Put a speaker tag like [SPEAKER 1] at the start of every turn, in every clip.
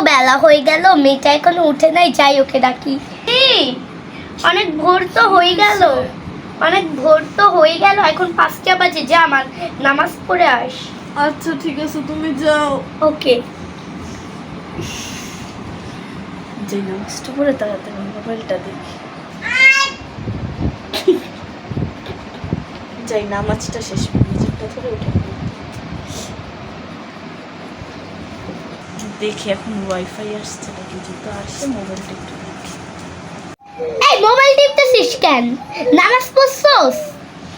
[SPEAKER 1] বেলা হয়ে গেল, মেয়েটা এখনো উঠে নাই, যাই ওকে ডাকি। অনেক ভোর তো হয়ে গেল, এখন 5টা বাজে, যা আমার নামাজ পড়ে আস।
[SPEAKER 2] আচ্ছা ঠিক আছে, তুমি যাও।
[SPEAKER 1] ওকে।
[SPEAKER 2] যে নামাজটা পড়ে তাড়াতাড়ি মোবাইলটা দেখি। যাই নামাজটা শেষ মিউজিকটা ধরে উঠে দেখি এখন ওয়াইফাই আসছে নাকি, যদি আসে মোবাইলটা একটু দেখি।
[SPEAKER 1] এই মোবাইল টিপতেছিস কেন? নামাজ পড়ছস?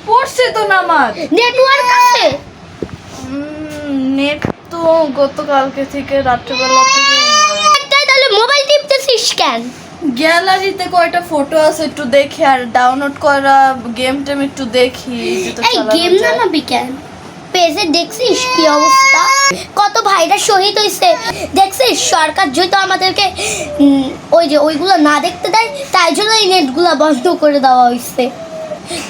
[SPEAKER 2] পড়ছে তো নামাজ।
[SPEAKER 1] নেটওয়ার্ক আছে?
[SPEAKER 2] নেট তো গতকালকে থেকে রাত্রেবেলা থেকে
[SPEAKER 1] তাহলে মোবাইল টিপতেছিস কেন?
[SPEAKER 2] গ্যালারিতে কয়টা ফটো আছে একটু দেখি, আর ডাউনলোড করা গেম টেম একটু দেখি।
[SPEAKER 1] এই গেম নামাবি কেন? পেজে দেখছিস কি অবস্থা, কত ভাইরা শহীদ হইছে দেখছিস? সরকার যেহেতু আমাদেরকে ওই যে ওইগুলো না দেখতে দেয়, তাই জন্য এই নেটগুলো বন্ধ করে দেওয়া হইছে।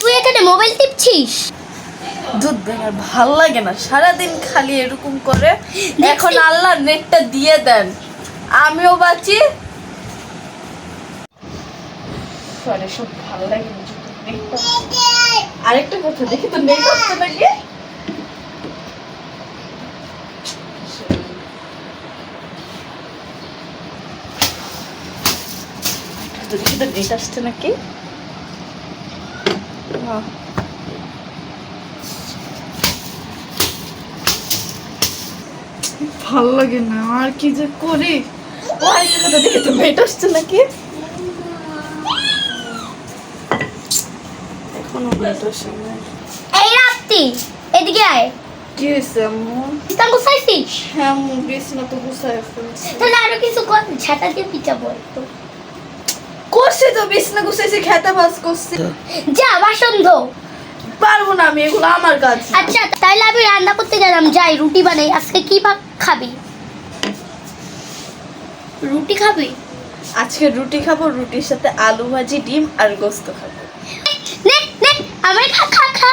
[SPEAKER 1] তুই এখানে মোবাইল টিপছিস?
[SPEAKER 2] দুধ দেন, আর ভাল লাগে না সারাদিন খালি এরকম করে। এখন আল্লাহ নেটটা দিয়ে দেন, আমিও বাঁচি। আরে সব ভালো লাগে না নেটটা। আরেকটা কথা দেখি তো, নেট আসছে নাকি? দেখি তো নেট আসছে নাকি। ভাল লাগে না, আর কি যে করি। দেখি তো নেট আসছে নাকি। এখনো নেট আসে না।
[SPEAKER 1] এই রাত্রি এদিকে আয়।
[SPEAKER 2] কি হয়েছে আম্মু?
[SPEAKER 1] বিছানা গুছাইছিস?
[SPEAKER 2] হ্যাঁ আম্মু, বিছানা তো গুছাই ফেলছি।
[SPEAKER 1] তাহলে আরো কিছু কর, ঝাঁটা দিয়ে পিঠা বল তো।
[SPEAKER 2] করছি তো, বিছানা গুছাইছি, খেতে ভাজ করছি।
[SPEAKER 1] যা বাসন ধো।
[SPEAKER 2] পারবো না আমি, এগুলো আমার কাজ।
[SPEAKER 1] আচ্ছা তাহলে আমি রান্না করতে গেলাম, যাই রুটি বানাই। আজকে কি খাবি? রুটি খাবি?
[SPEAKER 2] আজকে রুটি খাবো, রুটির সাথে আলু ভাজি, ডিম আর গোস্ত খাবো।
[SPEAKER 1] নে নে, আমার খা খা খা।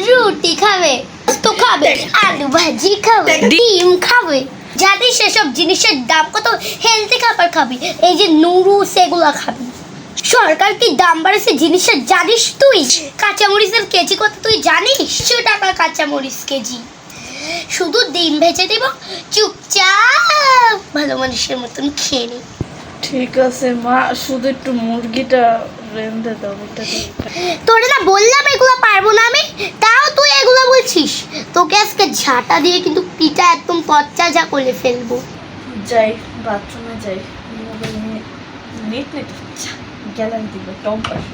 [SPEAKER 1] রুটি খাবে, গোস্ত খাবে, আলু ভাজি খাবে, ডিম খাবে। জানিস সেসব জিনিসের দাম কত? হেলদি খাবার খাবি, এই যে নুডলস এগুলো খাবি। সরকার কি দাম বাড়াচ্ছে জিনিসের, জানিস তুই? কাঁচামরিচের কেজি কত তুই জানিস? 100 টাকা কাঁচামরিচ কেজি। শুধু ডিম ভেজে দিব, চুপচাপ ভালো মানুষের মতন খেয়ে নে।
[SPEAKER 2] ঠিক আছে মা, শুধু একটু মুরগিটা রেঁধে দাও।
[SPEAKER 1] তোরে না বললাম এগুলো পারবো না আমি, তাও তুই এগুলো বলছিস। তোকে আজকে ঝাঁটা দিয়ে কিন্তু পিঠা একদম পচা করে ফেলবো।
[SPEAKER 2] যাই বাথরুমে যাই, মোবাইল নিয়ে নেট গ্যালারি দিব টম্পাস।